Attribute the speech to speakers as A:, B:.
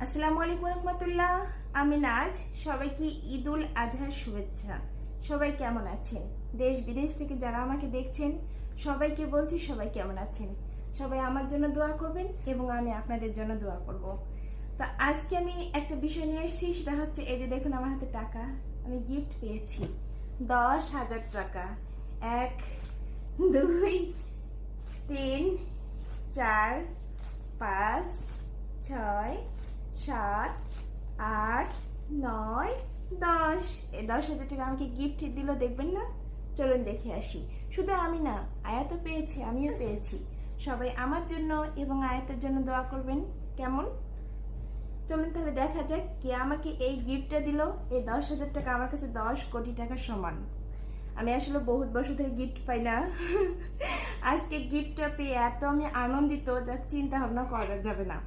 A: আসসালামু আলাইকুম রহমতুল্লাহ। আমি নাজ। সবাইকে ঈদুল আজহার শুভেচ্ছা। সবাই কেমন আছেন? দেশ বিদেশ থেকে যারা আমাকে দেখছেন সবাইকে বলছি, সবাই কেমন আছেন? সবাই আমার জন্য দোয়া করবেন এবং আমি আপনাদের জন্য দোয়া করব। তো আজকে আমি একটা বিষয় নিয়ে এসেছি, সেটা হচ্ছে এই যে দেখুন আমার হাতে টাকা। আমি গিফট পেয়েছি 10,000 টাকা। 1 2 3 4 5 6 7 8 9 10। এই 10,000 টাকা আমাকে গিফট দিল, দেখবেন না? চলুন দেখে আসি। শুধু আমি না, আয়াতও পেয়েছে, আমিও পেয়েছি। সবাই আমার জন্য এবং আয়াতের জন্য দোয়া করবেন। কেমন? চলুন তাহলে দেখা যাক কে আমাকে এই গিফটটা দিল। এই 10,000 টাকা আমার কাছে 10 কোটি টাকার সমান। আমি আসলে বহুত বছর ধরে গিফট পাই না। আজকে গিফটটা পেয়ে এত আমি আনন্দিত যা চিন্তা ভাবনা করা যাবে না।